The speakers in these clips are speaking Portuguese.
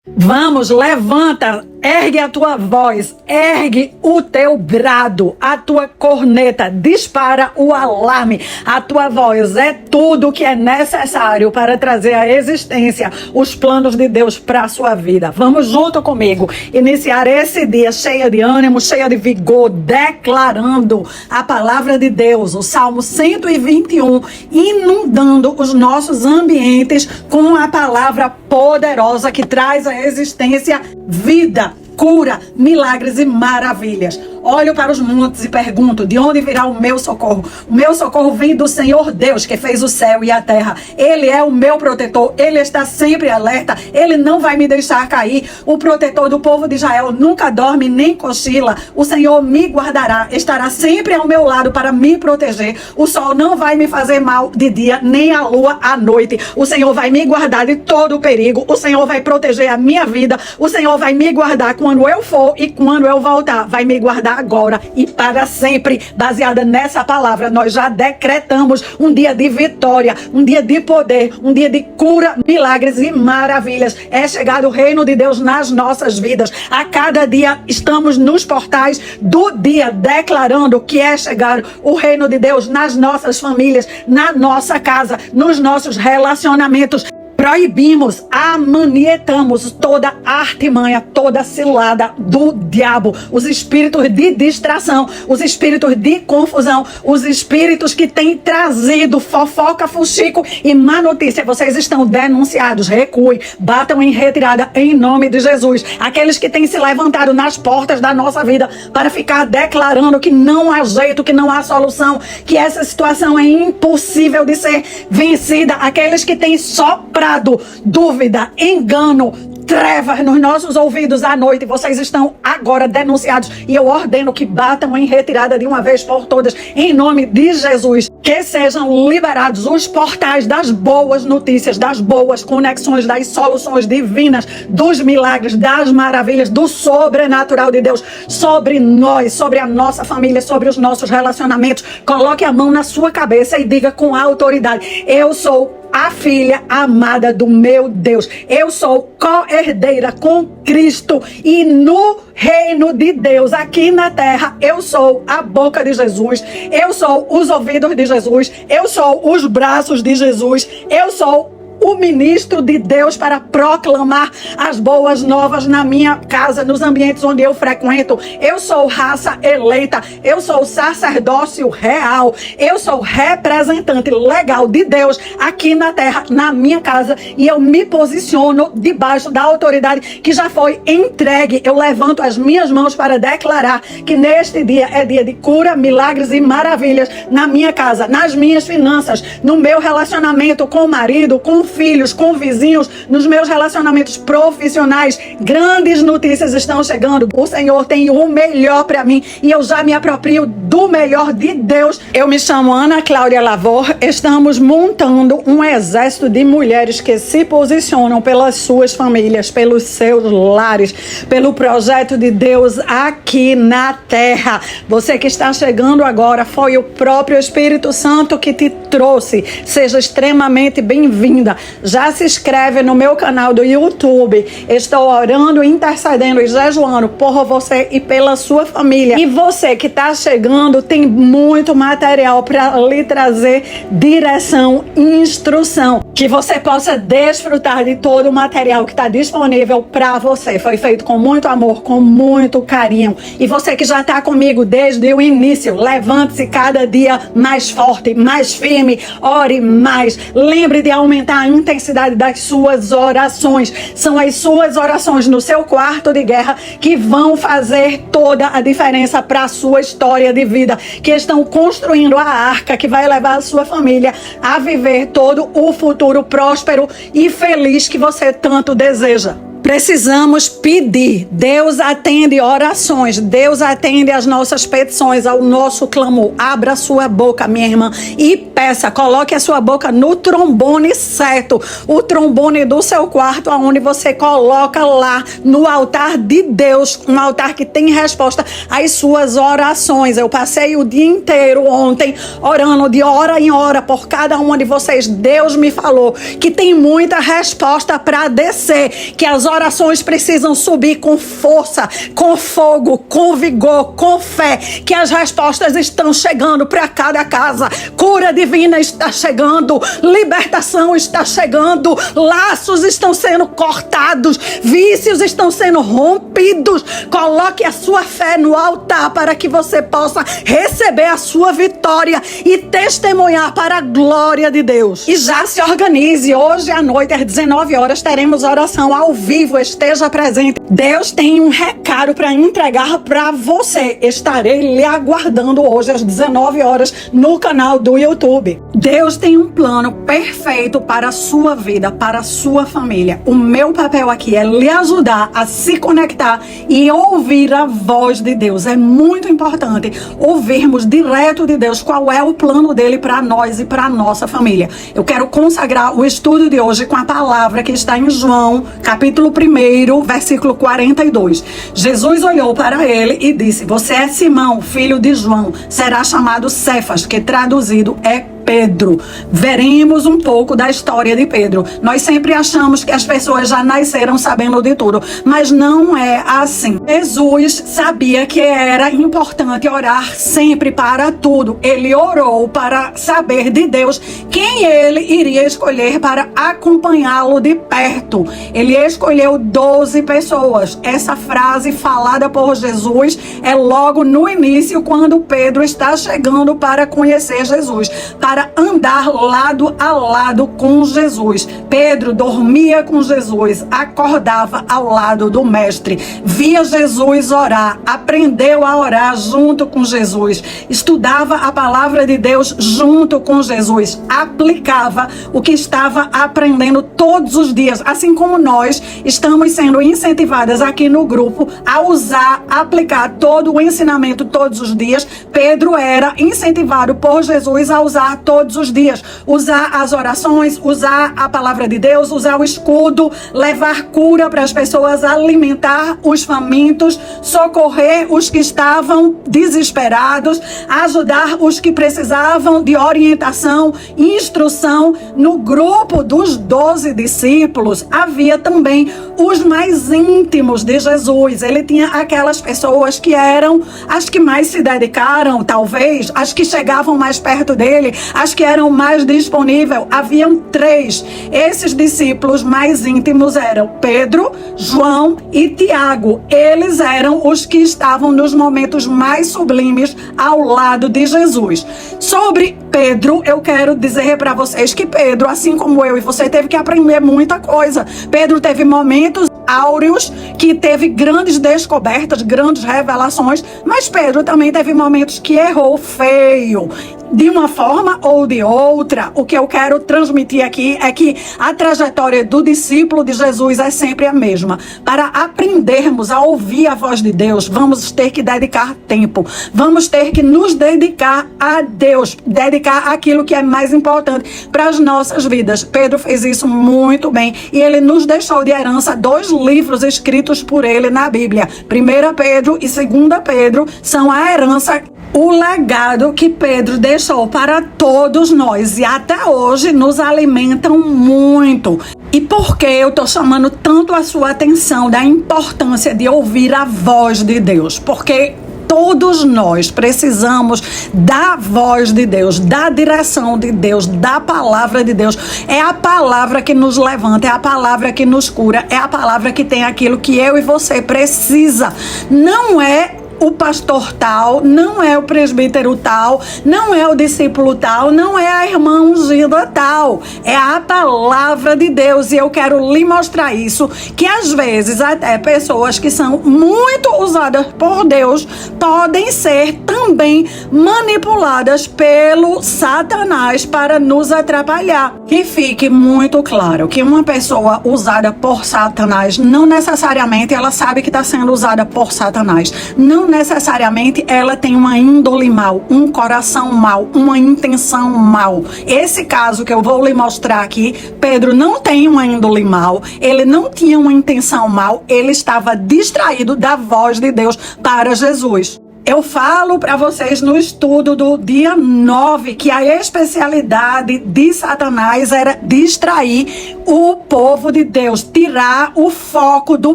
Vamos, levanta, ergue a tua voz, ergue o teu brado, a tua corneta, dispara o alarme. A tua voz é tudo que é necessário para trazer à existência os planos de Deus para a sua vida. Vamos junto comigo iniciar esse dia cheia de ânimo, cheia de vigor, declarando a palavra de Deus, o Salmo 121, inundando os nossos ambientes com a palavra poderosa que traz à existência vida, cura, milagres e maravilhas. Olho para os montes e pergunto: de onde virá o meu socorro? O meu socorro vem do Senhor Deus, que fez o céu e a terra. Ele é o meu protetor, Ele está sempre alerta, Ele não vai me deixar cair. O protetor do povo de Israel nunca dorme nem cochila. O Senhor me guardará, estará sempre ao meu lado para me proteger. O sol não vai me fazer mal de dia, nem a lua à noite. O Senhor vai me guardar de todo o perigo. O Senhor vai proteger a minha vida. O Senhor vai me guardar quando eu for e quando eu voltar. Vai me guardar agora e para sempre. Baseada nessa palavra, nós já decretamos um dia de vitória, um dia de poder, um dia de cura, milagres e maravilhas. É chegado o reino de Deus nas nossas vidas. A cada dia estamos nos portais do dia declarando que é chegar o reino de Deus nas nossas famílias, na nossa casa, nos nossos relacionamentos. Proibimos, amanietamos toda artimanha, toda cilada do diabo, os espíritos de distração, os espíritos de confusão, os espíritos que têm trazido fofoca, fuxico e má notícia. Vocês estão denunciados. Recuem, batam em retirada em nome de Jesus. Aqueles que têm se levantado nas portas da nossa vida para ficar declarando que não há jeito, que não há solução, que essa situação é impossível de ser vencida. Aqueles que têm soprado dúvida, engano, trevas nos nossos ouvidos à noite, vocês estão agora denunciados e eu ordeno que batam em retirada de uma vez por todas, em nome de Jesus. Que sejam liberados os portais das boas notícias, das boas conexões, das soluções divinas, dos milagres, das maravilhas, do sobrenatural de Deus sobre nós, sobre a nossa família, sobre os nossos relacionamentos. Coloque a mão na sua cabeça e diga com autoridade: eu sou a filha amada do meu Deus. Eu sou co-herdeira com Cristo e no reino de Deus aqui na terra. Eu sou a boca de Jesus. Eu sou os ouvidos de Jesus. Eu sou os braços de Jesus. Eu sou o ministro de Deus para proclamar as boas novas na minha casa, nos ambientes onde eu frequento. Eu sou raça eleita, eu sou sacerdócio real, eu sou representante legal de Deus aqui na terra, na minha casa, e eu me posiciono debaixo da autoridade que já foi entregue. Eu levanto as minhas mãos para declarar que neste dia é dia de cura, milagres e maravilhas na minha casa, nas minhas finanças, no meu relacionamento com o marido, com filhos, com vizinhos, nos meus relacionamentos profissionais. Grandes notícias estão chegando. O Senhor tem o melhor para mim e eu já me aproprio do melhor de Deus. Eu me chamo Ana Cláudia Lavor. Estamos montando um exército de mulheres que se posicionam pelas suas famílias, pelos seus lares, pelo projeto de Deus aqui na terra. Você que está chegando agora, foi o próprio Espírito Santo que te trouxe. Seja extremamente bem-vinda. Já se inscreve no meu canal do YouTube. Estou orando, intercedendo e jejuando por você e pela sua família. E você que está chegando, tem muito material para lhe trazer direção e instrução. Que você possa desfrutar de todo o material que está disponível para você. Foi feito com muito amor, com muito carinho. E você que já está comigo desde o início, levante-se cada dia mais forte, mais firme. Ore mais. Lembre de aumentar a intensidade das suas orações. São as suas orações no seu quarto de guerra que vão fazer toda a diferença para a sua história de vida, que estão construindo a arca que vai levar a sua família a viver todo o futuro próspero e feliz que você tanto deseja. Precisamos pedir. Deus atende orações. Deus atende as nossas petições, ao nosso clamor. Abra a sua boca, minha irmã, e peça. Coloque a sua boca no trombone certo. O trombone do seu quarto, onde você coloca lá no altar de Deus. Um altar que tem resposta às suas orações. Eu passei o dia inteiro ontem orando de hora em hora por cada uma de vocês. Deus me falou que tem muita resposta para descer. Que as orações precisam subir com força, com fogo, com vigor, com fé, que as respostas estão chegando para cada casa. Cura divina está chegando, libertação está chegando, laços estão sendo cortados, vícios estão sendo rompidos. Coloque a sua fé no altar para que você possa receber a sua vitória e testemunhar para a glória de Deus. E já se organize, hoje à noite às 19 horas teremos oração ao vivo, esteja presente. Deus tem um recado para entregar para você. Estarei lhe aguardando hoje às 19 horas no canal do YouTube. Deus tem um plano perfeito para a sua vida, para a sua família. O meu papel aqui é lhe ajudar a se conectar e ouvir a voz de Deus. É muito importante ouvirmos direto de Deus qual é o plano dele para nós e para a nossa família. Eu quero consagrar o estudo de hoje com a palavra que está em João, capítulo 1, versículo 42. Jesus olhou para ele e disse: você é Simão, filho de João, será chamado Cefas, que traduzido é Pedro. Veremos um pouco da história de Pedro. Nós sempre achamos que as pessoas já nasceram sabendo de tudo, mas não é assim. Jesus sabia que era importante orar sempre para tudo. Ele orou para saber de Deus quem ele iria escolher para acompanhá-lo de perto. Ele escolheu 12 pessoas. Essa frase falada por Jesus é logo no início, quando Pedro está chegando para conhecer Jesus, para andar lado a lado com Jesus. Pedro dormia com Jesus, acordava ao lado do mestre, via Jesus orar, aprendeu a orar junto com Jesus, estudava a palavra de Deus junto com Jesus, aplicava o que estava aprendendo todos os dias, assim como nós estamos sendo incentivadas aqui no grupo a usar, aplicar todo o ensinamento todos os dias. Pedro era incentivado por Jesus a usar todos os dias, usar as orações, usar a palavra de Deus, usar o escudo, levar cura para as pessoas, alimentar os famintos, socorrer os que estavam desesperados, ajudar os que precisavam de orientação, instrução. No grupo dos 12 discípulos havia também os mais íntimos de Jesus. Ele tinha aquelas pessoas que eram as que mais se dedicaram, talvez, as que chegavam mais perto dele, as que eram mais disponíveis. Haviam 3. Esses discípulos mais íntimos eram Pedro, João e Tiago. Eles eram os que estavam nos momentos mais sublimes ao lado de Jesus. Sobre Pedro, eu quero dizer para vocês que Pedro, assim como eu e você, teve que aprender muita coisa. Pedro teve momentos áureos, que teve grandes descobertas, grandes revelações, mas Pedro também teve momentos que errou feio. De uma forma ou de outra, o que eu quero transmitir aqui é que a trajetória do discípulo de Jesus é sempre a mesma. Para aprendermos a ouvir a voz de Deus, vamos ter que dedicar tempo. Vamos ter que nos dedicar a Deus, dedicar aquilo que é mais importante para as nossas vidas. Pedro fez isso muito bem e ele nos deixou de herança 2 livros escritos por ele na Bíblia. 1 Pedro e 2 Pedro são a herança, o legado que Pedro deixou para todos nós e até hoje nos alimentam muito. E por que eu estou chamando tanto a sua atenção da importância de ouvir a voz de Deus? Porque todos nós precisamos da voz de Deus, da direção de Deus, da palavra de Deus. É a palavra que nos levanta, é a palavra que nos cura, é a palavra que tem aquilo que eu e você precisa. Não é o pastor tal, não é o presbítero tal, não é o discípulo tal, não é a irmã ungida tal. É a palavra de Deus e eu quero lhe mostrar isso, que às vezes até pessoas que são muito usadas por Deus podem ser também manipuladas pelo Satanás para nos atrapalhar. Que fique muito claro que uma pessoa usada por Satanás, não necessariamente ela sabe que está sendo usada por Satanás. Não necessariamente ela tem uma índole mal, um coração mal, uma intenção mal. Esse caso que eu vou lhe mostrar aqui, Pedro não tem uma índole mal, ele não tinha uma intenção mal, ele estava distraído da voz de Deus para Jesus. Eu falo para vocês no estudo do dia 9 que a especialidade de Satanás era distrair o povo de Deus, tirar o foco do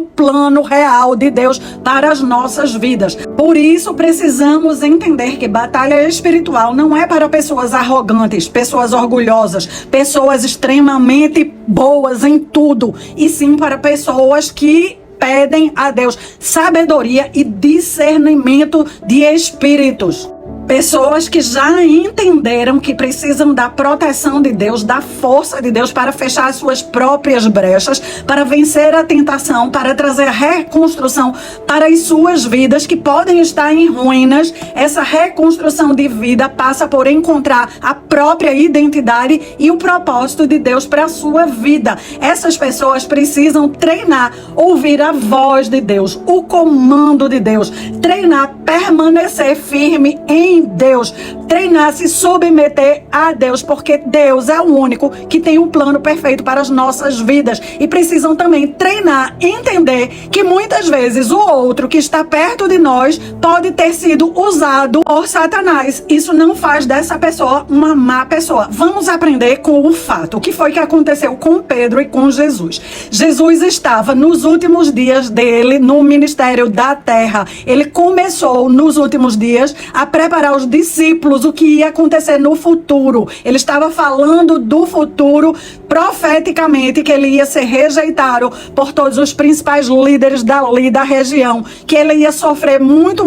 plano real de Deus para as nossas vidas. Por isso precisamos entender que batalha espiritual não é para pessoas arrogantes, pessoas orgulhosas, pessoas extremamente boas em tudo, e sim para pessoas que pedem a Deus sabedoria e discernimento de espíritos. Pessoas que já entenderam que precisam da proteção de Deus, da força de Deus para fechar as suas próprias brechas, para vencer a tentação, para trazer reconstrução para as suas vidas que podem estar em ruínas. Essa reconstrução de vida passa por encontrar a própria identidade e o propósito de Deus para a sua vida. Essas pessoas precisam treinar, ouvir a voz de Deus, o comando de Deus, treinar, permanecer firme em Deus, treinar, se submeter a Deus, porque Deus é o único que tem um plano perfeito para as nossas vidas. E precisam também treinar, entender que muitas vezes o outro que está perto de nós pode ter sido usado por Satanás. Isso não faz dessa pessoa uma má pessoa. Vamos aprender com o fato. O que foi que aconteceu com Pedro e com Jesus? Jesus estava nos últimos dias dele no ministério da terra. Ele começou nos últimos dias a preparar os discípulos o que ia acontecer no futuro. Ele estava falando do futuro profeticamente, que ele ia ser rejeitado por todos os principais líderes dali da região, que ele ia sofrer muito,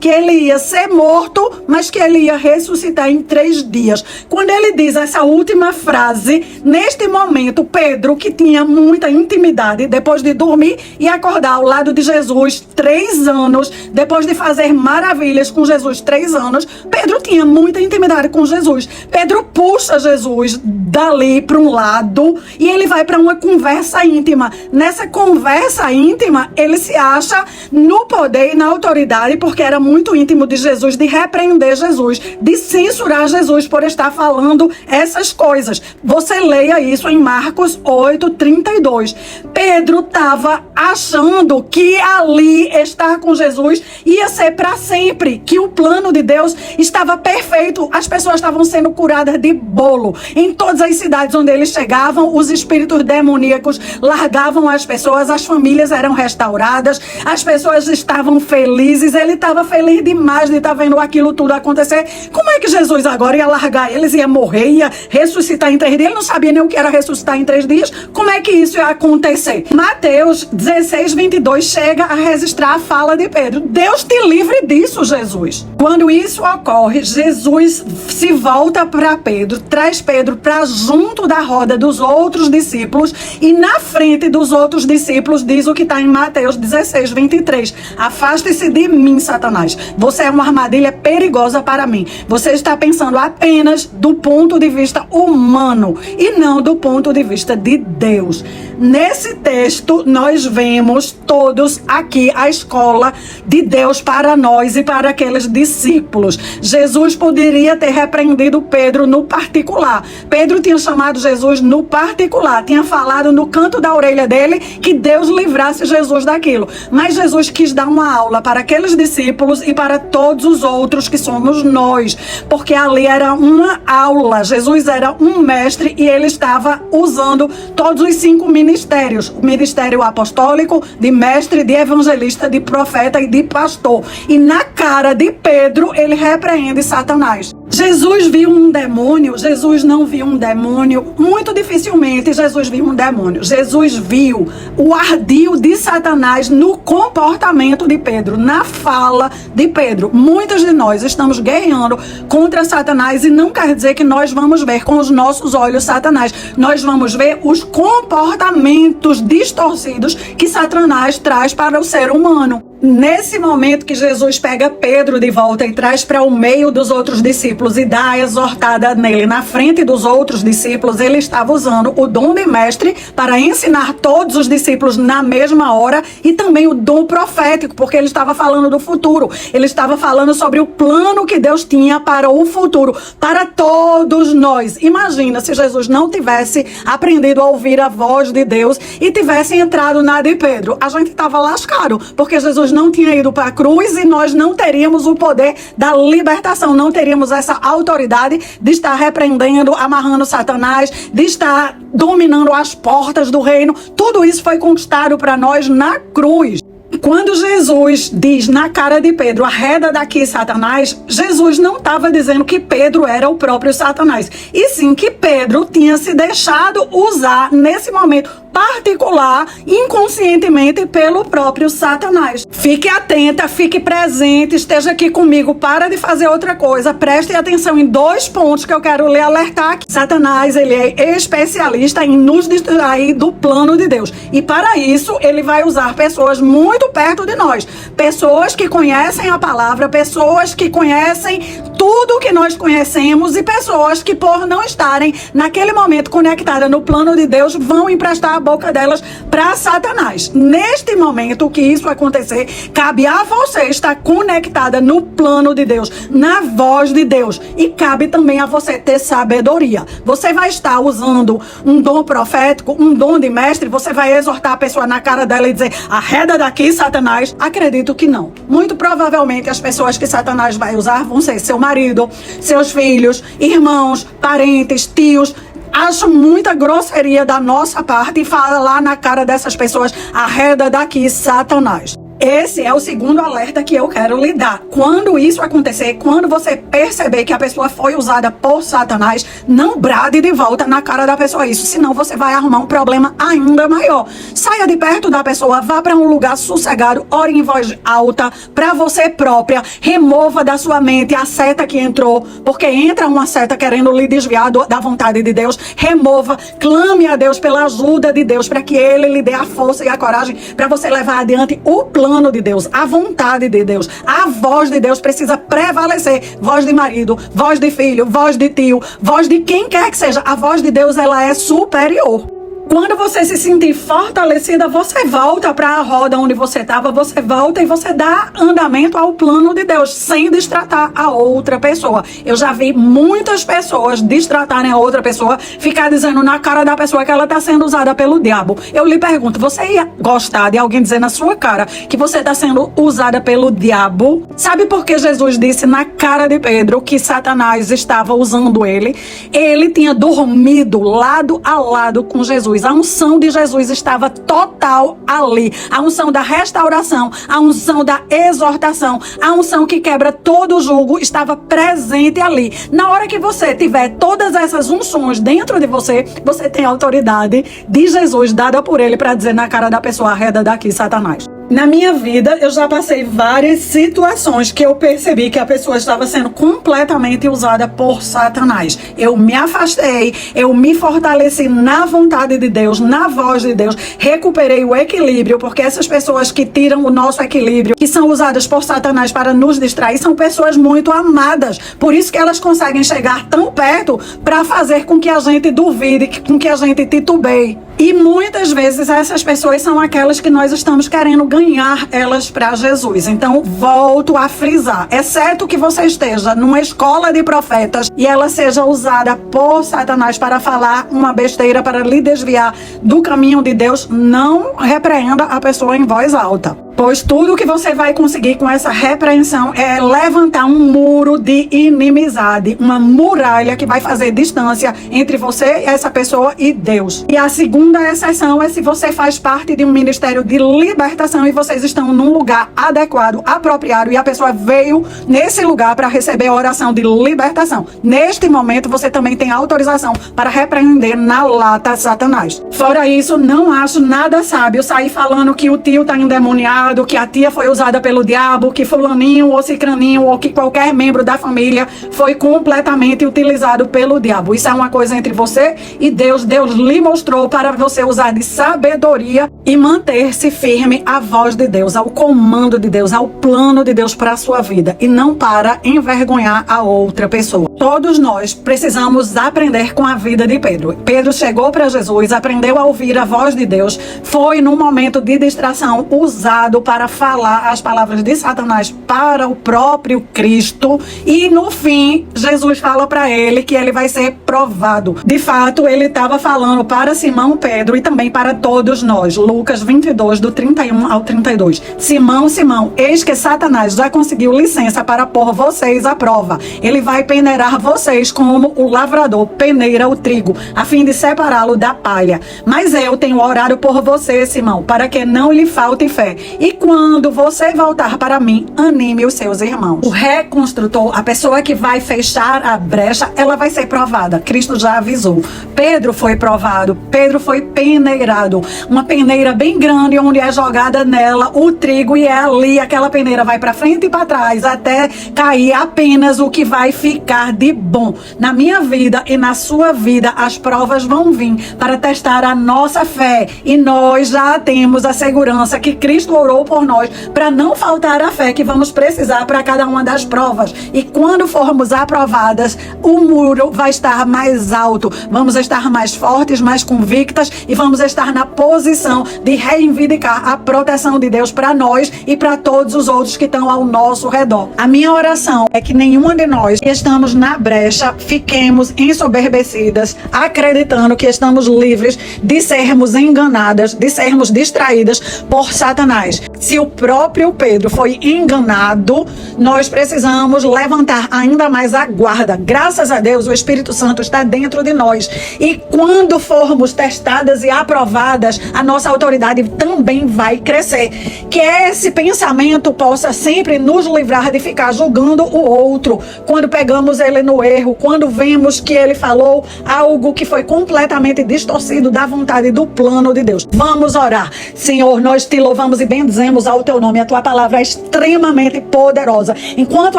que ele ia ser morto, mas que ele ia ressuscitar em 3 dias. Quando ele diz essa última frase, neste momento, Pedro, que tinha muita intimidade, depois de dormir e acordar ao lado de Jesus 3 anos, depois de fazer maravilhas com Jesus 3 anos, Pedro tinha muita intimidade com Jesus. Pedro puxa Jesus dali para um lado e ele vai para uma conversa íntima. Nessa conversa íntima, ele se acha no poder e na autoridade, porque era muito íntimo de Jesus, de repreender Jesus, de censurar Jesus por estar falando essas coisas. Você leia isso em Marcos 8:32. Pedro estava achando que ali estar com Jesus ia ser para sempre, que o plano de Deus estava perfeito, as pessoas estavam sendo curadas de bolo. Em todas as cidades onde eles chegavam, os espíritos demoníacos largavam as pessoas, as famílias eram restauradas, as pessoas estavam felizes. Ele estava feliz demais de estar vendo aquilo tudo acontecer. Como é que Jesus agora ia largar eles, ia morrer, ia ressuscitar em 3 dias? Ele não sabia nem o que era ressuscitar em 3 dias. Como é que isso ia acontecer? Mateus 16:22 chega a registrar a fala de Pedro. Deus te livre disso, Jesus. Quando isso ocorre, Jesus se volta para Pedro, traz Pedro para junto da roda dos outros discípulos e na frente dos outros discípulos diz o que está em Mateus 16:23. Afaste-se de mim, Satanás. Você é uma armadilha perigosa para mim. Você está pensando apenas do ponto de vista humano e não do ponto de vista de Deus. Nesse texto, nós vemos todos aqui a escola de Deus para nós e para aqueles discípulos. Jesus poderia ter repreendido Pedro no particular. Pedro tinha chamado Jesus no particular, tinha falado no canto da orelha dele que Deus livrasse Jesus daquilo. Mas Jesus quis dar uma aula para aqueles discípulos e para todos os outros que somos nós, porque ali era uma aula. Jesus era um mestre e ele estava usando todos os 5 ministérios: o ministério apostólico, de mestre, de evangelista, de profeta e de pastor. E na cara de Pedro, ele repreende Satanás. Jesus viu um demônio? Jesus não viu um demônio. Muito dificilmente Jesus viu um demônio. Jesus viu o ardil de Satanás no comportamento de Pedro, na fala de Pedro. Muitos de nós estamos guerreando contra Satanás e não quer dizer que nós vamos ver com os nossos olhos Satanás. Nós vamos ver os comportamentos distorcidos que Satanás traz para o ser humano. Nesse momento que Jesus pega Pedro de volta e traz para o meio dos outros discípulos e dá a exortada nele na frente dos outros discípulos, ele estava usando o dom de mestre para ensinar todos os discípulos na mesma hora e também o dom profético, porque ele estava falando do futuro. Ele estava falando sobre o plano que Deus tinha para o futuro, para todos nós. Imagina se Jesus não tivesse aprendido a ouvir a voz de Deus e tivesse entrado na de Pedro. A gente estava lascado, porque Jesus Jesus não tinha ido para a cruz e nós não teríamos o poder da libertação, não teríamos essa autoridade de estar repreendendo, amarrando Satanás, de estar dominando as portas do reino. Tudo isso foi conquistado para nós na cruz. Quando Jesus diz na cara de Pedro, arreda daqui, Satanás, Jesus não estava dizendo que Pedro era o próprio Satanás, e sim que Pedro tinha se deixado usar nesse momento particular, inconscientemente, pelo próprio Satanás. Fique atenta, fique presente, esteja aqui comigo, para de fazer outra coisa, preste atenção em 2 pontos que eu quero lhe alertar aqui. Satanás, ele é especialista em nos distrair do plano de Deus, e para isso ele vai usar pessoas muito perto de nós, pessoas que conhecem a palavra, pessoas que conhecem tudo que nós conhecemos, e pessoas que, por não estarem naquele momento conectadas no plano de Deus, vão emprestar a boca delas para Satanás. Neste momento que isso acontecer, cabe a você estar conectada no plano de Deus, na voz de Deus, e cabe também a você ter sabedoria. Você vai estar usando um dom profético, um dom de mestre, você vai exortar a pessoa na cara dela e dizer, arreda daqui, Satanás? Acredito que não. Muito provavelmente as pessoas que Satanás vai usar vão ser seu marido, seus filhos, irmãos, parentes, tios. Acho muita grosseria da nossa parte falar na cara dessas pessoas, arreda daqui, Satanás. Esse é o segundo alerta que eu quero lhe dar. Quando isso acontecer, quando você perceber que a pessoa foi usada por Satanás, não brade de volta na cara da pessoa isso, senão você vai arrumar um problema ainda maior. Saia de perto da pessoa, vá para um lugar sossegado, ore em voz alta, para você própria, remova da sua mente a seta que entrou, porque entra uma seta querendo lhe desviar da vontade de Deus, remova, clame a Deus pela ajuda de Deus, para que Ele lhe dê a força e a coragem para você levar adiante o plano de Deus, a vontade de Deus. A voz de Deus precisa prevalecer. Voz de marido, voz de filho, voz de tio, voz de quem quer que seja. A voz de Deus, ela é superior. Quando você se sentir fortalecida, você volta para a roda onde você estava, você volta e você dá andamento ao plano de Deus, sem destratar a outra pessoa. Eu já vi muitas pessoas destratarem a outra pessoa, ficar dizendo na cara da pessoa que ela está sendo usada pelo diabo. Eu lhe pergunto, você ia gostar de alguém dizer na sua cara que você está sendo usada pelo diabo? Sabe por que Jesus disse na cara de Pedro que Satanás estava usando ele? Ele tinha dormido lado a lado com Jesus. A unção de Jesus estava total ali. A unção da restauração, a unção da exortação, a unção que quebra todo o jugo estava presente ali. Na hora que você tiver todas essas unções dentro de você, você tem a autoridade de Jesus dada por ele para dizer na cara da pessoa, arreda daqui, Satanás. Na minha vida, eu já passei várias situações que eu percebi que a pessoa estava sendo completamente usada por Satanás. Eu me afastei, eu me fortaleci na vontade de Deus, na voz de Deus, recuperei o equilíbrio, porque essas pessoas que tiram o nosso equilíbrio, que são usadas por Satanás para nos distrair, são pessoas muito amadas. Por isso que elas conseguem chegar tão perto para fazer com que a gente duvide, com que a gente titubeie. E muitas vezes essas pessoas são aquelas que nós estamos querendo ganhar elas para Jesus. Então, volto a frisar. Exceto que você esteja numa escola de profetas e ela seja usada por Satanás para falar uma besteira, para lhe desviar do caminho de Deus, não repreenda a pessoa em voz alta. Pois tudo que você vai conseguir com essa repreensão é levantar um muro de inimizade, uma muralha que vai fazer distância entre você, essa pessoa e Deus. E a segunda exceção é se você faz parte de um ministério de libertação e vocês estão num lugar adequado, apropriado, e a pessoa veio nesse lugar para receber a oração de libertação. Neste momento, você também tem autorização para repreender na lata Satanás. Fora isso, não acho nada sábio sair falando que o tio está endemoniado, que a tia foi usada pelo diabo, que fulaninho ou cicraninho ou que qualquer membro da família foi completamente utilizado pelo diabo. Isso é uma coisa entre você e Deus. Deus lhe mostrou para você usar de sabedoria e manter-se firme à voz de Deus, ao comando de Deus, ao plano de Deus para a sua vida, e não para envergonhar a outra pessoa. Todos nós precisamos aprender com a vida de Pedro. Pedro chegou para Jesus, aprendeu a ouvir a voz de Deus, foi num momento de distração usado usando para falar as palavras de Satanás para o próprio Cristo. E no fim, Jesus fala para ele que ele vai ser provado. De fato, ele estava falando para Simão Pedro e também para todos nós. Lucas 22, do 31 ao 32. Simão, Simão, eis que Satanás já conseguiu licença para pôr vocês à prova. Ele vai peneirar vocês como o lavrador peneira o trigo, a fim de separá-lo da palha. Mas eu tenho orado por você, Simão, para que não lhe falte fé. E quando você voltar para mim, anime os seus irmãos. O reconstrutor, a pessoa que vai fechar a brecha, ela vai ser provada. Cristo já avisou. Pedro foi provado, Pedro foi peneirado. Uma peneira bem grande, onde é jogada nela o trigo, e é ali aquela peneira vai para frente e para trás, até cair apenas o que vai ficar de bom. Na minha vida e na sua vida, as provas vão vir para testar a nossa fé, e nós já temos a segurança que Cristo orou por nós para não faltar a fé que vamos precisar para cada uma das provas. E quando formos aprovadas, o muro vai estar mais alto, vamos estar mais fortes, mais convictas, e vamos estar na posição de reivindicar a proteção de Deus para nós e para todos os outros que estão ao nosso redor. A minha oração é que nenhuma de nós que estamos na brecha fiquemos ensoberbecidas, acreditando que estamos livres de sermos enganadas, de sermos distraídas por Satanás. Se o próprio Pedro foi enganado, nós precisamos levantar ainda mais a guarda. Graças a Deus, o Espírito Santo está dentro de nós. E quando formos testadas e aprovadas, a nossa autoridade também vai crescer. Que esse pensamento possa sempre nos livrar de ficar julgando o outro. Quando pegamos ele no erro, quando vemos que ele falou algo que foi completamente distorcido da vontade e do plano de Deus. Vamos orar. Senhor, nós te louvamos e bendizemos ao teu nome. A tua palavra é extremamente poderosa. Enquanto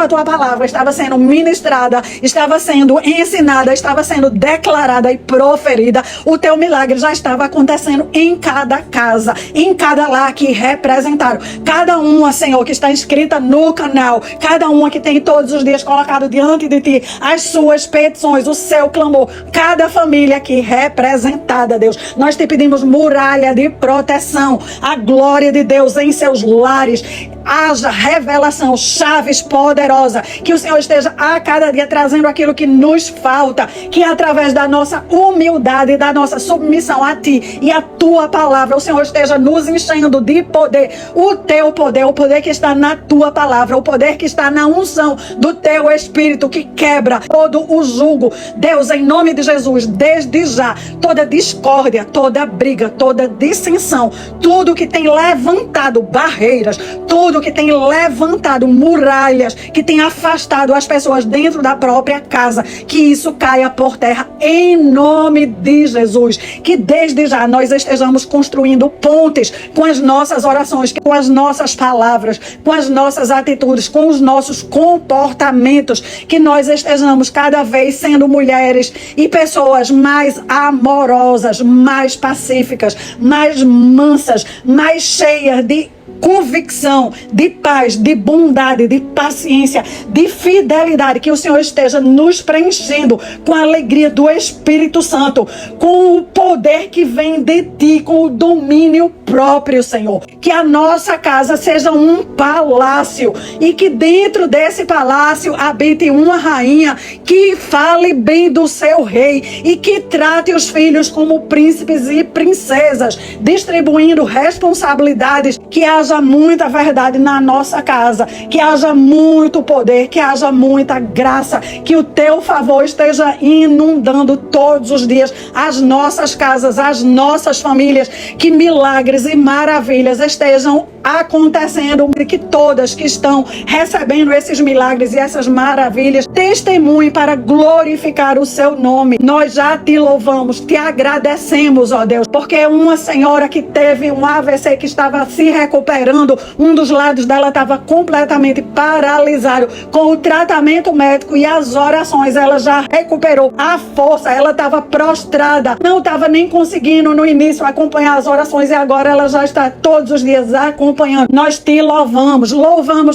a tua palavra estava sendo ministrada, estava sendo ensinada, estava sendo declarada e proferida, o teu milagre já estava acontecendo em cada casa, em cada lar aqui representado. Cada uma, Senhor, que está inscrita no canal, cada uma que tem todos os dias colocado diante de ti as suas petições, o seu clamor, cada família aqui representada, Deus. Nós te pedimos muralha de proteção, a glória de Deus em seus lares. Haja revelação, chaves poderosa, que o Senhor esteja a cada dia trazendo aquilo que nos falta, que através da nossa humildade, da nossa submissão a ti e a tua palavra, o Senhor esteja nos enchendo de poder, o teu poder, o poder que está na tua palavra, o poder que está na unção do teu Espírito, que quebra todo o jugo. Deus, em nome de Jesus, desde já, toda discórdia, toda briga, toda dissensão, tudo que tem levantado barreiras, tudo que tem levantado muralhas, que tem afastado as pessoas dentro da própria casa, que isso caia por terra em nome de Jesus. Que desde já nós estejamos construindo pontes com as nossas orações, com as nossas palavras, com as nossas atitudes, com os nossos comportamentos, que nós estejamos cada vez sendo mulheres e pessoas mais amorosas, mais pacíficas, mais mansas, mais cheias de convicção, de paz, de bondade, de paciência, de fidelidade. Que o Senhor esteja nos preenchendo com a alegria do Espírito Santo, com o poder que vem de ti, com o domínio próprio, Senhor. Que a nossa casa seja um palácio e que dentro desse palácio habite uma rainha que fale bem do seu rei e que trate os filhos como príncipes e princesas, distribuindo responsabilidades. Que haja muita verdade na nossa casa, que haja muito poder, que haja muita graça, que o teu favor esteja inundando todos os dias as nossas casas, as nossas famílias, que milagres e maravilhas estejam acontecendo, que todas que estão recebendo esses milagres e essas maravilhas testemunhem para glorificar o seu nome. Nós já te louvamos, te agradecemos, ó Deus, porque uma senhora que teve um AVC, que estava se recuperando, um dos lados dela estava completamente paralisado, com o tratamento médico e as orações, ela já recuperou a força, ela estava prostrada, não estava nem conseguindo no início acompanhar as orações, e agora ela já está todos os dias acompanhando. Nós te louvamos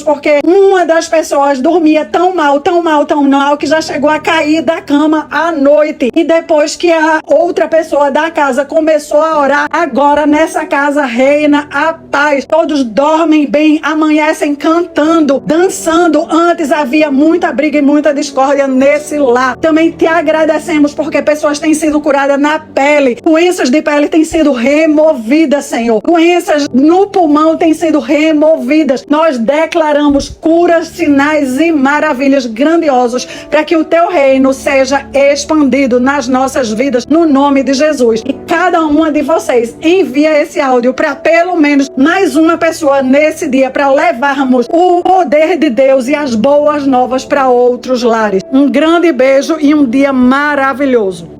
porque uma das pessoas dormia tão mal, que já chegou a cair da cama à noite, e depois que a outra pessoa da casa começou a orar, agora nessa casa reina a paz. todos dormem bem, amanhecem cantando, dançando. Antes havia muita briga e muita discórdia nesse lar. Também te agradecemos porque pessoas têm sido curadas na pele. Doenças de pele têm sido removidas, Senhor. Doenças no pulmão têm sido removidas. Nós declaramos curas, sinais e maravilhas grandiosos para que o teu reino seja expandido nas nossas vidas, no nome de Jesus. E cada uma de vocês envia esse áudio para pelo menos mais uma pessoa nesse dia, para levarmos o poder de Deus e as boas novas para outros lares. Um grande beijo e um dia maravilhoso.